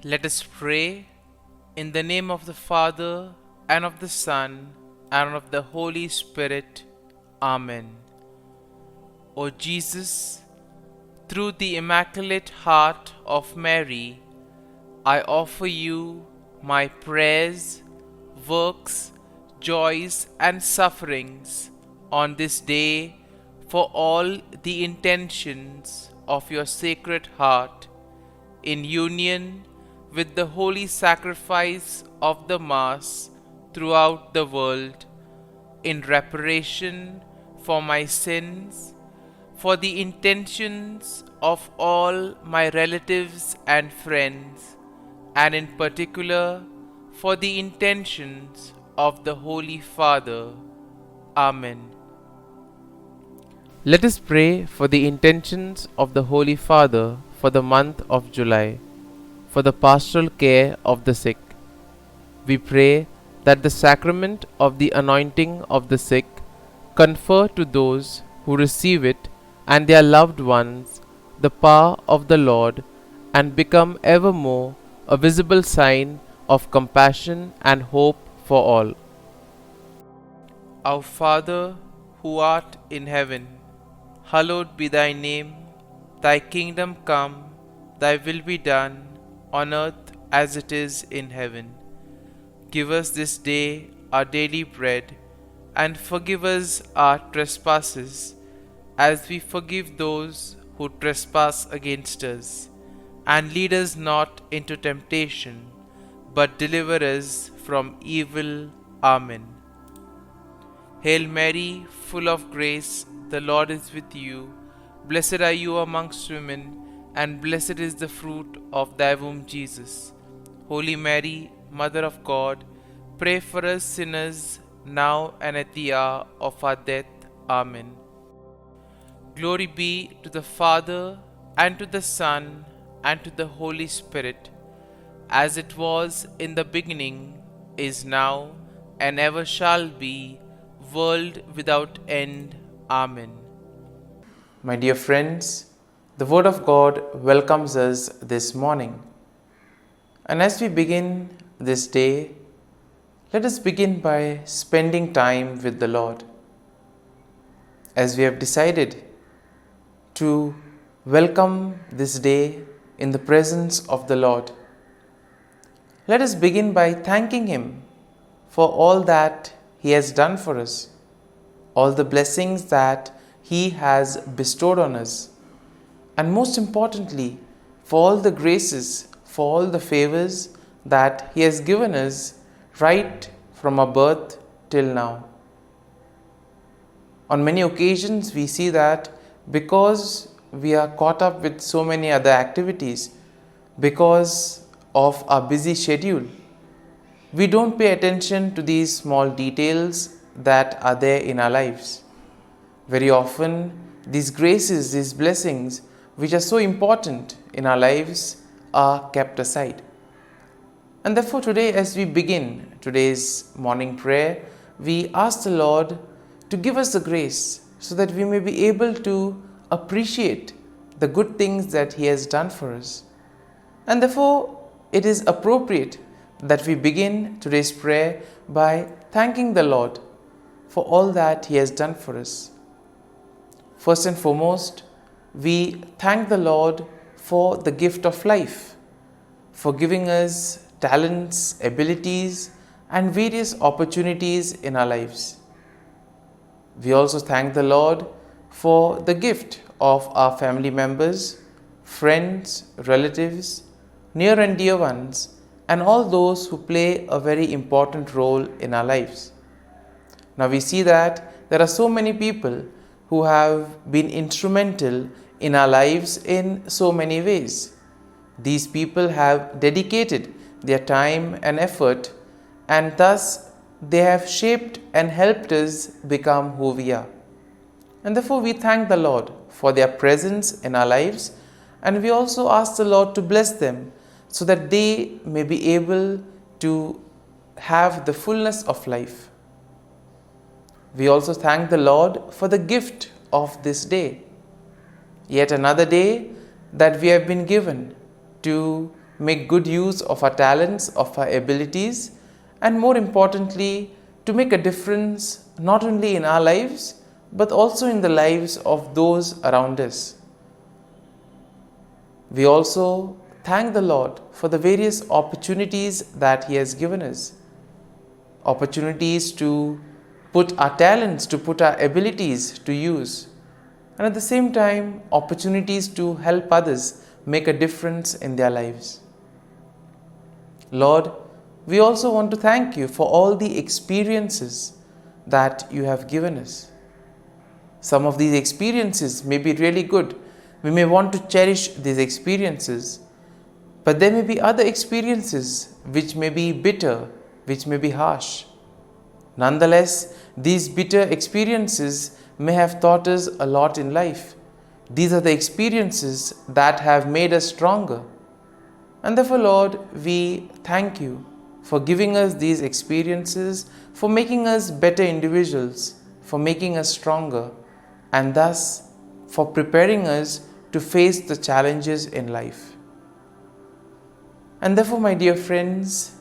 Let us pray in the name of the Father, and of the Son, and of the Holy Spirit. Amen. O Jesus, through the Immaculate Heart of Mary, I offer you my prayers, works, joys, and sufferings on this day for all the intentions of your Sacred Heart, in union with the holy sacrifice of the Mass throughout the world, in reparation for my sins, for the intentions of all my relatives and friends, and in particular for the intentions of the Holy Father. Amen. Let us pray for the intentions of the Holy Father for the month of July, for the pastoral care of the sick. We pray that the sacrament of the anointing of the sick confer to those who receive it and their loved ones the power of the Lord, and become evermore a visible sign of compassion and hope for all. Our Father, who art in heaven, hallowed be thy name. Thy kingdom come, thy will be done, on earth as it is in heaven. Give us this day our daily bread, and forgive us our trespasses, as we forgive those who trespass against us. And lead us not into temptation, but deliver us from evil. Amen. Hail Mary, full of grace, the Lord is with you. Blessed are you amongst women, and blessed is the fruit of thy womb, Jesus. Holy Mary, Mother of God, pray for us sinners, now and at the hour of our death. Amen. Glory be to the Father, and to the Son, and to the Holy Spirit, as it was in the beginning, is now, and ever shall be, world without end. Amen. My dear friends, the Word of God welcomes us this morning. And as we begin this day, let us begin by spending time with the Lord. As we have decided to welcome this day in the presence of the Lord, let us begin by thanking Him for all that He has done for us, all the blessings that He has bestowed on us, and most importantly, for all the graces, for all the favors that He has given us right from our birth till now. On many occasions, we see that because we are caught up with so many other activities, because of our busy schedule, we don't pay attention to these small details that are there in our lives. Very often, these graces, these blessings, which are so important in our lives, are kept aside. And therefore today, as we begin today's morning prayer, we ask the Lord to give us the grace so that we may be able to appreciate the good things that He has done for us. And therefore, it is appropriate that we begin today's prayer by thanking the Lord for all that He has done for us. First and foremost, we thank the Lord for the gift of life, for giving us talents, abilities, and various opportunities in our lives. We also thank the Lord for the gift of our family members, friends, relatives, near and dear ones, and all those who play a very important role in our lives. Now we see that there are so many people who have been instrumental in our lives in so many ways. These people have dedicated their time and effort, and thus they have shaped and helped us become who we are. And therefore we thank the Lord for their presence in our lives, and we also ask the Lord to bless them so that they may be able to have the fullness of life. We also thank the Lord for the gift of this day, yet another day that we have been given to make good use of our talents, of our abilities, and more importantly, to make a difference not only in our lives but also in the lives of those around us. We also thank the Lord for the various opportunities that He has given us. Opportunities to put our talents, to put our abilities to use. And at the same time, opportunities to help others make a difference in their lives. Lord, we also want to thank You for all the experiences that You have given us. Some of these experiences may be really good. We may want to cherish these experiences. But there may be other experiences which may be bitter, which may be harsh. Nonetheless, these bitter experiences may have taught us a lot in life. These are the experiences that have made us stronger. And therefore, Lord, we thank You for giving us these experiences, for making us better individuals, for making us stronger, and thus for preparing us to face the challenges in life. And therefore, my dear friends,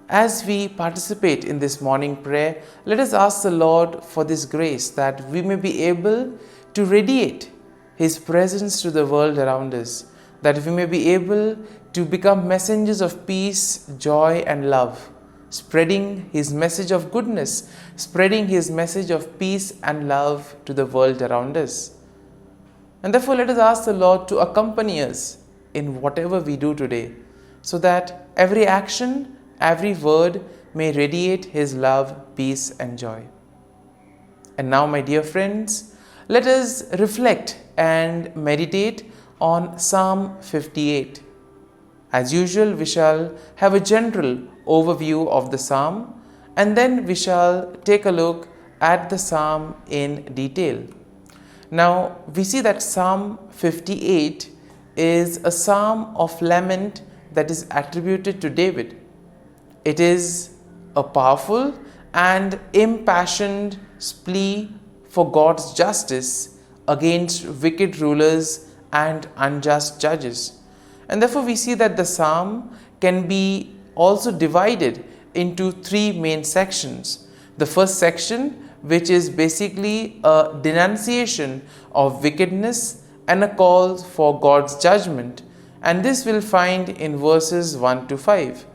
as we participate in this morning prayer, let us ask the Lord for this grace that we may be able to radiate His presence to the world around us, that we may be able to become messengers of peace, joy, and love, spreading His message of goodness, spreading His message of peace and love to the world around us. And therefore, let us ask the Lord to accompany us in whatever we do today, so that every action, every word may radiate His love, peace, and joy. And now, my dear friends, let us reflect and meditate on Psalm 58. As usual, we shall have a general overview of the psalm, and then we shall take a look at the psalm in detail. Now, we see that Psalm 58 is a psalm of lament that is attributed to David. It is a powerful and impassioned plea for God's justice against wicked rulers and unjust judges. And therefore, we see that the psalm can be also divided into three main sections. The first section, which is basically a denunciation of wickedness and a call for God's judgment, and this we'll find in verses 1 to 5.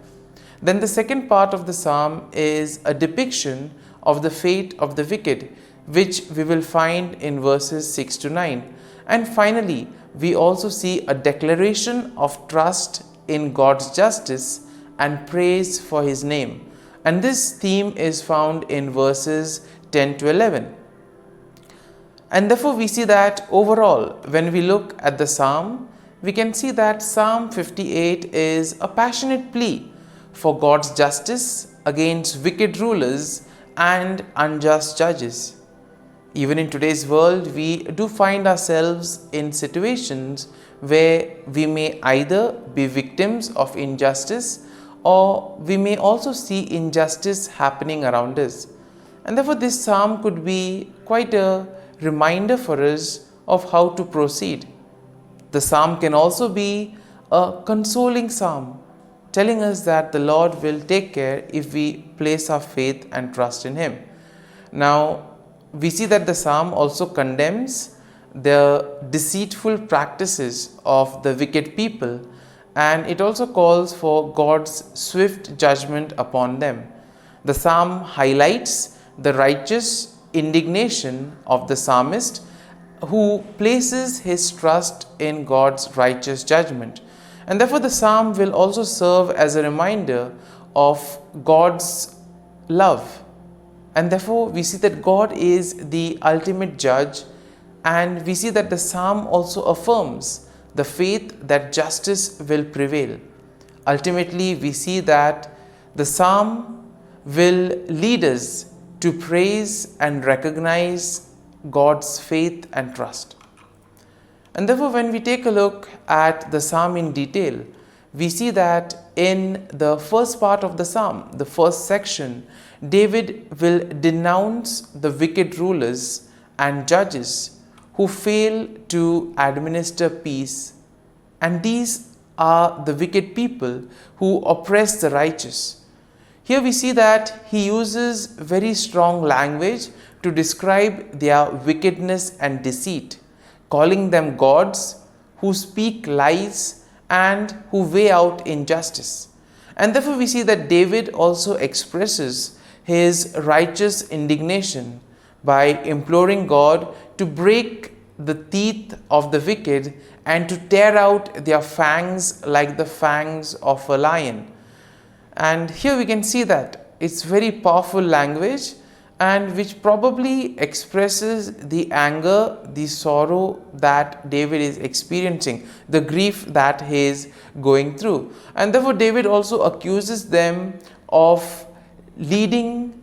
Then the second part of the psalm is a depiction of the fate of the wicked, which we will find in verses 6 to 9. And finally, we also see a declaration of trust in God's justice and praise for His name. And this theme is found in verses 10 to 11. And therefore, we see that overall, when we look at the psalm, we can see that Psalm 58 is a passionate plea for God's justice against wicked rulers and unjust judges. Even in today's world, we do find ourselves in situations where we may either be victims of injustice, or we may also see injustice happening around us. And therefore, this psalm could be quite a reminder for us of how to proceed. The psalm can also be a consoling psalm, telling us that the Lord will take care if we place our faith and trust in Him. Now, we see that the psalm also condemns the deceitful practices of the wicked people, and it also calls for God's swift judgment upon them. The psalm highlights the righteous indignation of the psalmist, who places his trust in God's righteous judgment. And therefore, the psalm will also serve as a reminder of God's love. And therefore, we see that God is the ultimate judge, and we see that the psalm also affirms the faith that justice will prevail. Ultimately, we see that the psalm will lead us to praise and recognize God's faith and trust. And therefore, when we take a look at the psalm in detail, we see that in the first part of the psalm, the first section, David will denounce the wicked rulers and judges who fail to administer peace. And these are the wicked people who oppress the righteous. Here we see that he uses very strong language to describe their wickedness and deceit, calling them gods who speak lies and who weigh out injustice. And therefore we see that David also expresses his righteous indignation by imploring God to break the teeth of the wicked and to tear out their fangs like the fangs of a lion. And here we can see that it's very powerful language, and which probably expresses the anger, the sorrow that David is experiencing, the grief that he is going through. And therefore David also accuses them of being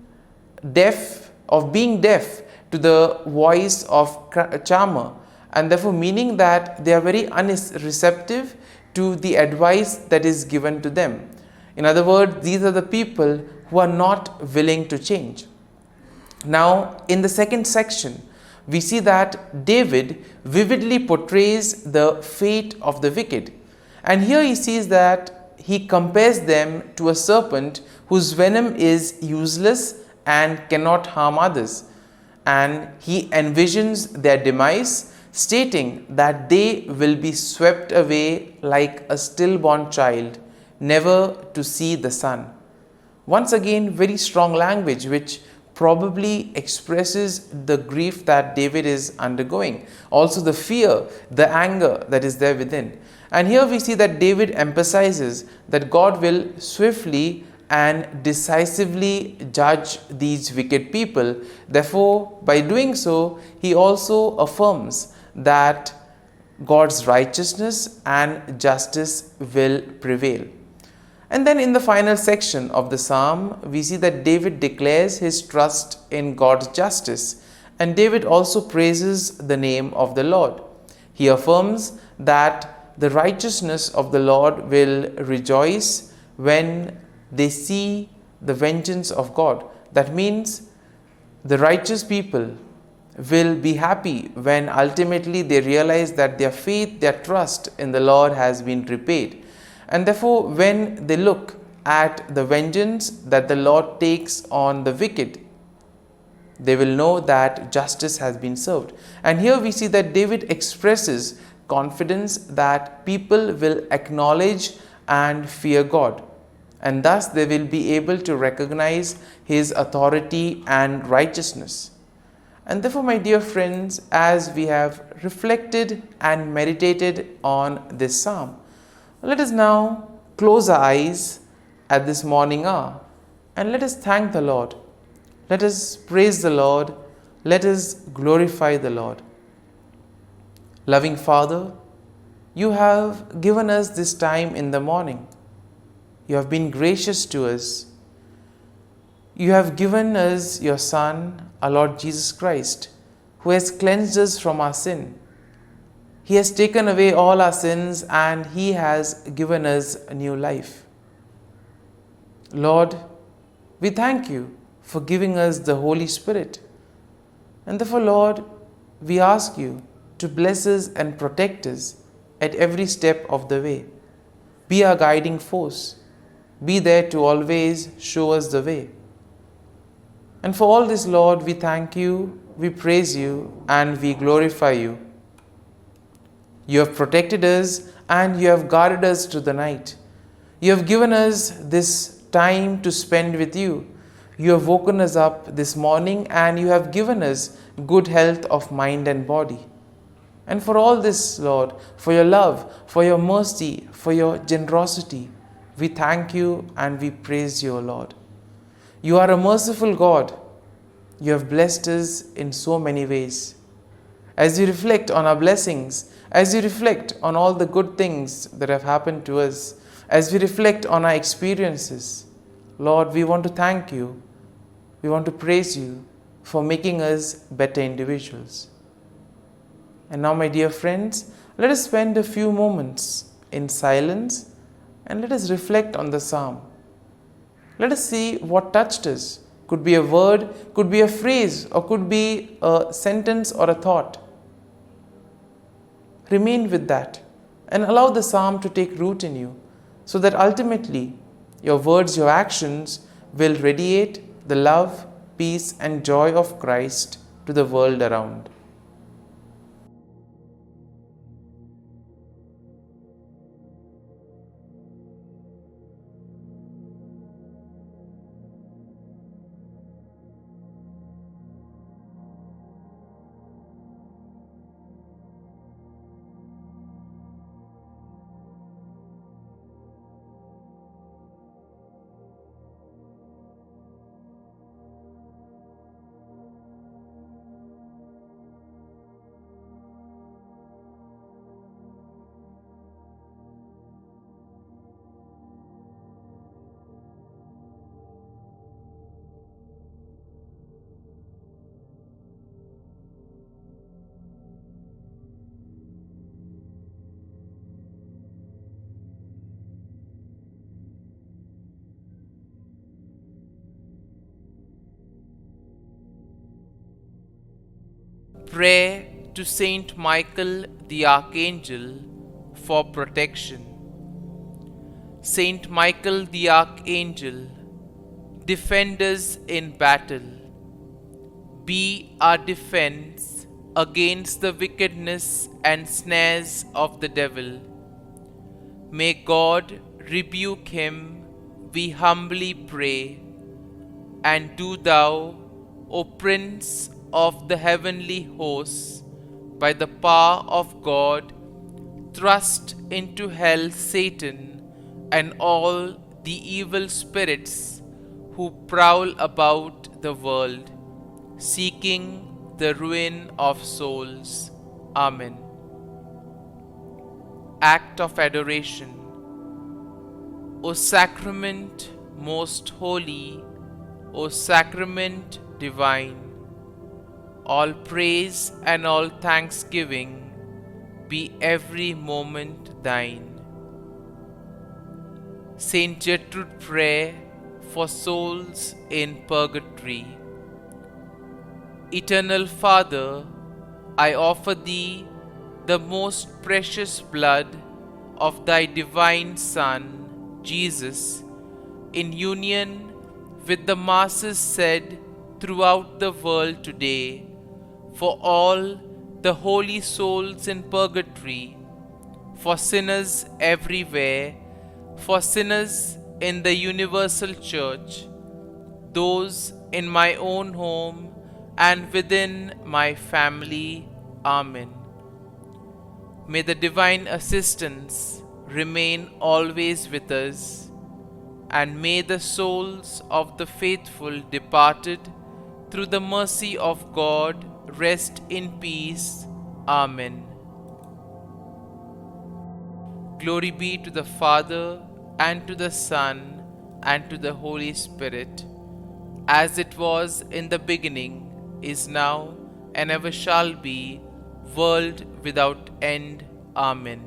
deaf to the voice of charmer, and therefore meaning that they are very unreceptive to the advice that is given to them. In other words, these are the people who are not willing to change. Now, in the second section, we see that David vividly portrays the fate of the wicked. And here he sees that he compares them to a serpent whose venom is useless and cannot harm others. And he envisions their demise, stating that they will be swept away like a stillborn child, never to see the sun. Once again, very strong language which probably expresses the grief that David is undergoing, also the fear, the anger that is there within. And here we see that David emphasizes that God will swiftly and decisively judge these wicked people. Therefore, by doing so, he also affirms that God's righteousness and justice will prevail. And then in the final section of the psalm, we see that David declares his trust in God's justice, and David also praises the name of the Lord. He affirms that the righteousness of the Lord will rejoice when they see the vengeance of God. That means the righteous people will be happy when ultimately they realize that their faith, their trust in the Lord has been repaid. And therefore, when they look at the vengeance that the Lord takes on the wicked, they will know that justice has been served. And here we see that David expresses confidence that people will acknowledge and fear God, and thus they will be able to recognize his authority and righteousness. And therefore, my dear friends, as we have reflected and meditated on this psalm, let us now close our eyes at this morning hour and let us thank the Lord. Let us praise the Lord. Let us glorify the Lord. Loving Father, you have given us this time in the morning. You have been gracious to us. You have given us your Son, our Lord Jesus Christ, who has cleansed us from our sin. He has taken away all our sins and He has given us a new life. Lord, we thank you for giving us the Holy Spirit. And therefore, Lord, we ask you to bless us and protect us at every step of the way. Be our guiding force. Be there to always show us the way. And for all this, Lord, we thank you, we praise you, and we glorify you. You have protected us and you have guarded us through the night. You have given us this time to spend with you. You have woken us up this morning and you have given us good health of mind and body. And for all this, Lord, for your love, for your mercy, for your generosity, we thank you and we praise you, O Lord. You are a merciful God. You have blessed us in so many ways. As we reflect on our blessings, as we reflect on all the good things that have happened to us, as we reflect on our experiences, Lord, we want to thank you. We want to praise you for making us better individuals. And now, my dear friends, let us spend a few moments in silence and let us reflect on the psalm. Let us see what touched us. Could be a word, could be a phrase, or could be a sentence or a thought. Remain with that and allow the psalm to take root in you, so that ultimately your words, your actions will radiate the love, peace, and joy of Christ to the world around. Prayer to Saint Michael the Archangel for protection. Saint Michael the Archangel, defend us in battle. Be our defense against the wickedness and snares of the devil. May God rebuke him, we humbly pray. And do thou, O Prince of the heavenly hosts, by the power of God, thrust into hell Satan and all the evil spirits who prowl about the world, seeking the ruin of souls. Amen. Act of Adoration. O Sacrament most holy, O Sacrament divine, all praise and all thanksgiving be every moment thine. Saint Gertrude Prayer for souls in purgatory. Eternal Father, I offer Thee the most precious blood of Thy divine Son, Jesus, in union with the masses said throughout the world today, for all the holy souls in purgatory, for sinners everywhere, for sinners in the universal church, those in my own home and within my family. Amen. May the divine assistance remain always with us, and may the souls of the faithful departed through the mercy of God rest in peace. Amen. Glory be to the Father, and to the Son, and to the Holy Spirit, as it was in the beginning, is now, and ever shall be, world without end. Amen.